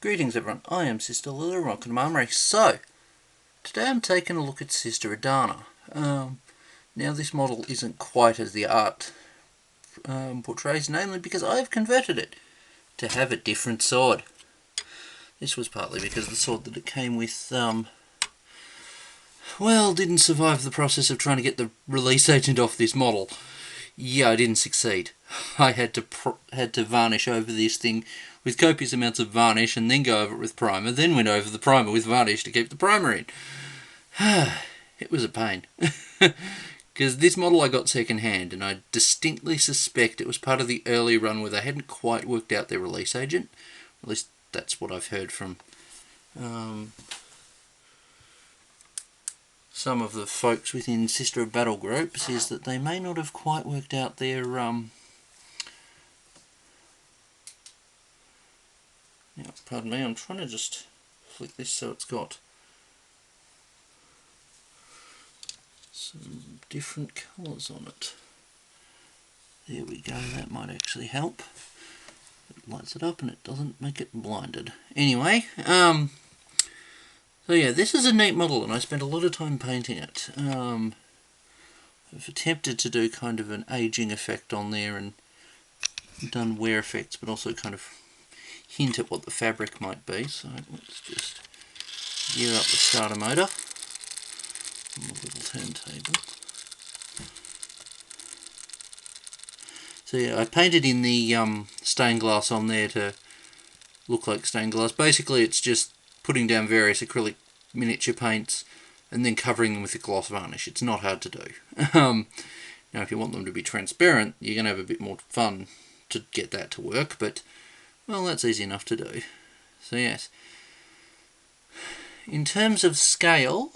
Greetings everyone, I am Sister Lila, welcome to my armory. So, today I'm taking a look at Sister Ardanna. Now this model isn't quite as the art portrays, namely because I've converted it to have a different sword. This was partly because the sword that it came with, well, didn't survive the process of trying to get the release agent off this model. Yeah, I didn't succeed. I had to varnish over this thing with copious amounts of varnish and then go over it with primer, then went over the primer with varnish to keep the primer in. It was a pain. Because this model I got second hand, and I distinctly suspect it was part of the early run where they hadn't quite worked out their release agent. At least that's what I've heard from some of the folks within Sister of Battle groups, is that they may not have quite worked out their now, pardon me, I'm trying to just flick this so it's got some different colours on it. There we go, that might actually help. It lights it up and it doesn't make it blinded. Anyway, so yeah, this is a neat model and I spent a lot of time painting it. I've attempted to do kind of an aging effect on there and done wear effects, but also kind of hint at what the fabric might be. So let's just gear up the starter motor on the little turntable. So yeah, I painted in the stained glass on there to look like stained glass. Basically it's just putting down various acrylic miniature paints and then covering them with a gloss varnish. It's not hard to do. Now if you want them to be transparent, you're going to have a bit more fun to get that to work, but well, that's easy enough to do. So yes, in terms of scale,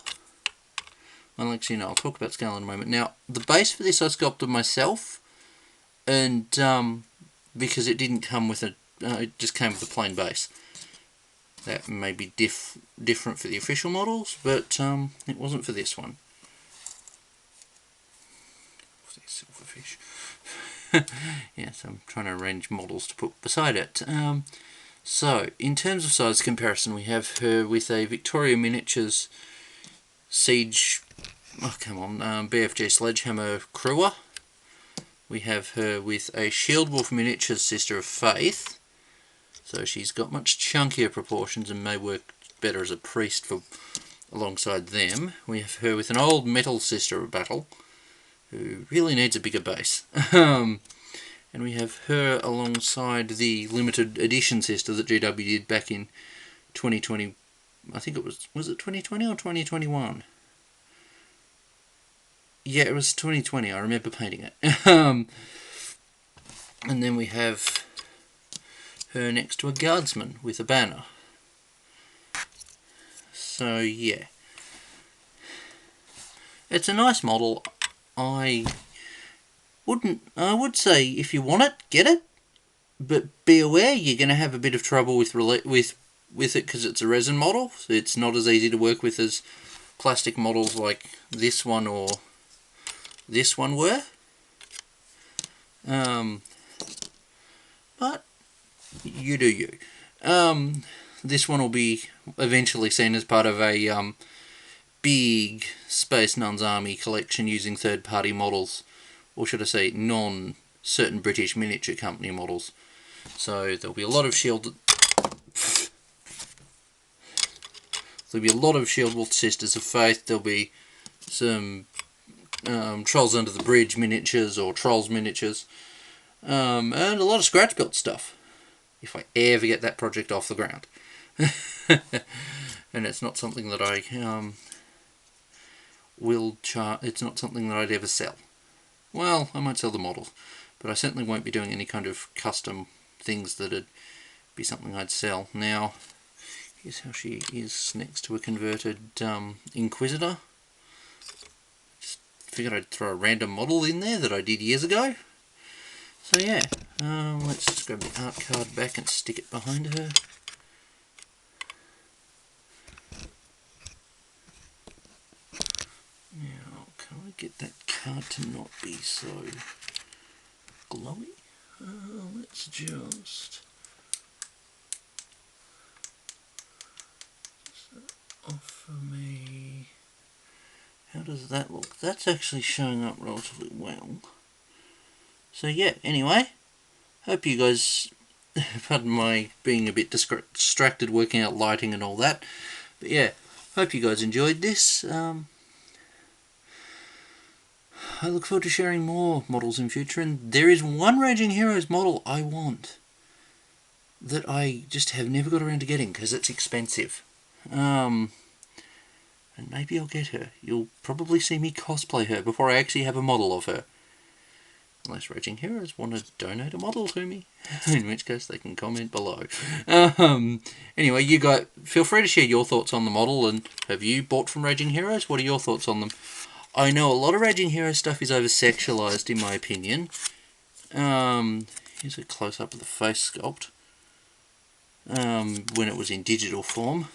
well actually no, I'll talk about scale in a moment. Now the base for this I sculpted myself, and because it didn't come with a, it just came with a plain base. That may be different for the official models, but it wasn't for this one. Silverfish. Yes, I'm trying to arrange models to put beside it. So, in terms of size comparison, we have her with a Victoria Miniatures Siege, BFG Sledgehammer Crewer. We have her with a Shield Wolf Miniatures Sister of Faith. So she's got much chunkier proportions and may work better as a priest for alongside them. We have her with an old metal Sister of Battle, who really needs a bigger base. And we have her alongside the limited edition sister that GW did back in 2020. I think it was it 2020 or 2021? Yeah, it was 2020. I remember painting it. And then we have her next to a guardsman with a banner. So yeah, it's a nice model. I would say if you want it, get it, but be aware you're going to have a bit of trouble with it because it's a resin model. So it's not as easy to work with as plastic models like this one or this one were. But you do you. This one will be eventually seen as part of a big Space Nuns Army collection using third-party models, or should I say non-certain British miniature company models. So there'll be a lot of Shield Wolf Sisters of Faith. There'll be some Trolls Under the Bridge miniatures or Trolls miniatures, and a lot of scratch built stuff, if I ever get that project off the ground. And it's not something that I it's not something that I'd ever sell. Well, I might sell the models, but I certainly won't be doing any kind of custom things that'd be something I'd sell. Now, here's how she is next to a converted Inquisitor. Just figured I'd throw a random model in there that I did years ago. So yeah, let's just grab the art card back and stick it behind her. Now, can I get that card to not be so glowy? Let's just how does that look? That's actually showing up relatively well. So yeah, anyway, hope you guys, pardon my being a bit distracted working out lighting and all that, but yeah, hope you guys enjoyed this. I look forward to sharing more models in future, and there is one Raging Heroes model I want that I just have never got around to getting because it's expensive. And maybe I'll get her. You'll probably see me cosplay her before I actually have a model of her. Unless Raging Heroes want to donate a model to me, in which case they can comment below. Anyway, you guys, feel free to share your thoughts on the model, and have you bought from Raging Heroes? What are your thoughts on them? I know a lot of Raging Hero stuff is over-sexualized, in my opinion. Here's a close-up of the face sculpt when it was in digital form.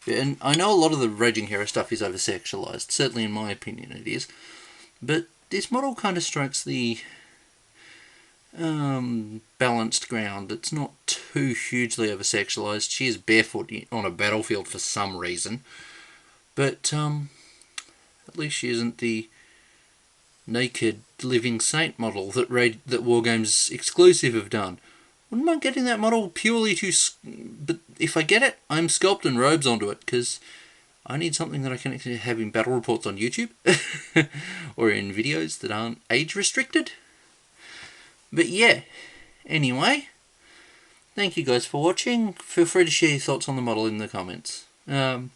And I know a lot of the Raging Hero stuff is over-sexualized, certainly in my opinion it is. But this model kind of strikes the balanced ground. It's not too hugely over-sexualized. She is barefoot on a battlefield for some reason. But at least she isn't the naked living saint model that Wargames exclusive have done. Wouldn't mind getting that model purely to... But if I get it, I'm sculpting robes onto it, because I need something that I can actually have in battle reports on YouTube. or in videos that aren't age restricted. But yeah, anyway, thank you guys for watching. Feel free to share your thoughts on the model in the comments. Bye.